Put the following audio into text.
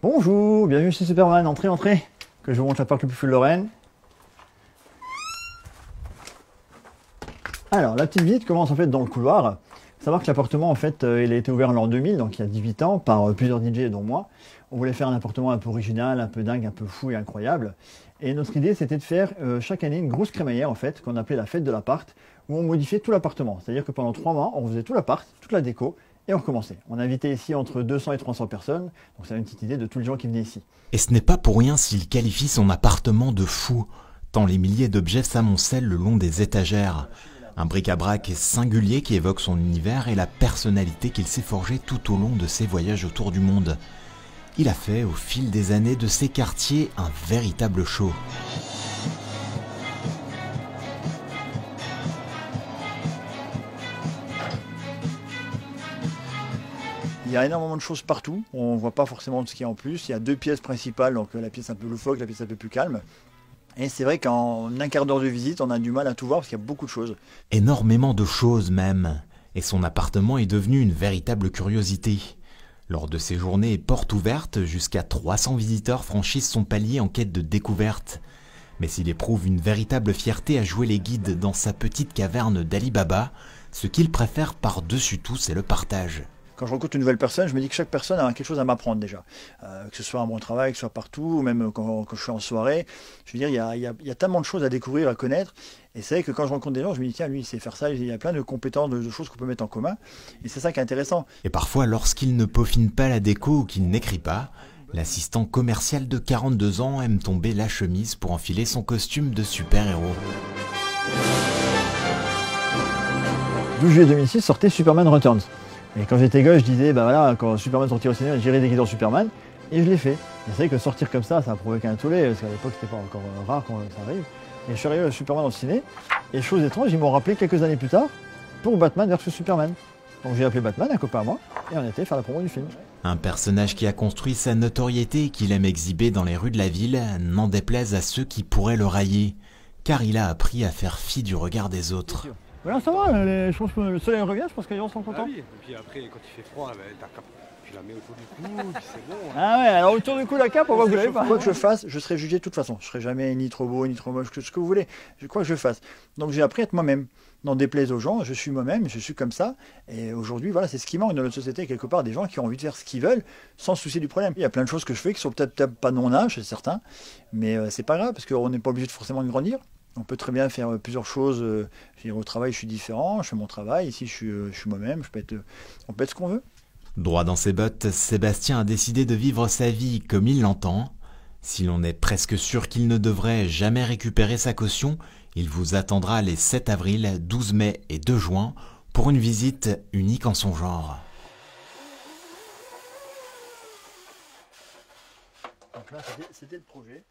Bonjour, bienvenue chez Superman, entrez, entrez, que je vous montre l'appart le plus fou de Lorraine. Alors, la petite visite commence en fait dans le couloir. Faut savoir que l'appartement en fait, il a été ouvert en l'an 2000, donc il y a 18 ans, par plusieurs DJ dont moi. On voulait faire un appartement un peu original, un peu dingue, un peu fou et incroyable. Et notre idée c'était de faire chaque année une grosse crémaillère en fait, qu'on appelait la fête de l'appart, où on modifiait tout l'appartement. C'est-à-dire que pendant 3 mois, on faisait tout l'appart, toute la déco, et on recommençait. On invitait ici entre 200 et 300 personnes, donc ça a une petite idée de tous les gens qui venaient ici. Et ce n'est pas pour rien s'il qualifie son appartement de fou, tant les milliers d'objets s'amoncellent le long des étagères. Un bric-à-brac singulier qui évoque son univers et la personnalité qu'il s'est forgée tout au long de ses voyages autour du monde. Il a fait, au fil des années, de ces quartiers un véritable show. Il y a énormément de choses partout, on ne voit pas forcément de ce qu'il y a en plus. Il y a 2 pièces principales, donc la pièce un peu loufoque, la pièce un peu plus calme. Et c'est vrai qu'en un quart d'heure de visite, on a du mal à tout voir parce qu'il y a beaucoup de choses. Énormément de choses même. Et son appartement est devenu une véritable curiosité. Lors de ses journées portes ouvertes, jusqu'à 300 visiteurs franchissent son palier en quête de découverte. Mais s'il éprouve une véritable fierté à jouer les guides dans sa petite caverne d'Ali Baba, ce qu'il préfère par-dessus tout, c'est le partage. Quand je rencontre une nouvelle personne, je me dis que chaque personne a quelque chose à m'apprendre déjà. Que ce soit à mon travail, que ce soit partout, ou même quand je suis en soirée. Je veux dire, il y a tellement de choses à découvrir, à connaître. Et c'est vrai que quand je rencontre des gens, je me dis, tiens, lui, il sait faire ça. Il y a plein de compétences, de choses qu'on peut mettre en commun. Et c'est ça qui est intéressant. Et parfois, lorsqu'il ne peaufine pas la déco ou qu'il n'écrit pas, l'assistant commercial de 42 ans aime tomber la chemise pour enfiler son costume de super-héros. 12 juillet 2006 sortait Superman Returns. Et quand j'étais gosse, je disais, bah voilà, quand Superman sortira au cinéma, j'irai déguisé en Superman. Et je l'ai fait. Et c'est vrai que sortir comme ça a provoqué un tollé, parce qu'à l'époque, c'était pas encore rare quand ça arrive. Et je suis arrivé à Superman dans le ciné. Et chose étrange, ils m'ont rappelé quelques années plus tard pour Batman versus Superman. Donc j'ai appelé Batman, un copain à moi, et on était faire la promo du film. Un personnage qui a construit sa notoriété et qu'il aime exhiber dans les rues de la ville, n'en déplaise à ceux qui pourraient le railler. Car il a appris à faire fi du regard des autres. Voilà, ça va, je pense que le soleil revient, je pense que les gens sont contents. Ah oui, et puis après, quand il fait froid, ta cape, tu la mets autour du cou, puis c'est bon. Hein. Ah ouais, alors autour du cou, la cape, on voit que vous l'avez pas. Quoi que je fasse, je serai jugé de toute façon. Je serai jamais ni trop beau, ni trop moche, ce que vous voulez. Quoi que je fasse. Donc j'ai appris à être moi-même. N'en déplaise aux gens, je suis moi-même, je suis comme ça. Et aujourd'hui, voilà, c'est ce qui manque dans notre société, quelque part, des gens qui ont envie de faire ce qu'ils veulent, sans se soucier du problème. Il y a plein de choses que je fais qui sont peut-être pas de mon âge, c'est certain, mais c'est pas grave, parce qu'on n'est pas obligé forcément de grandir. On peut très bien faire plusieurs choses. Au travail, je suis différent, je fais mon travail. Ici, je suis moi-même. On peut être ce qu'on veut. Droit dans ses bottes, Sébastien a décidé de vivre sa vie comme il l'entend. Si l'on est presque sûr qu'il ne devrait jamais récupérer sa caution, il vous attendra les 7 avril, 12 mai et 2 juin pour une visite unique en son genre. Donc là, c'était le projet.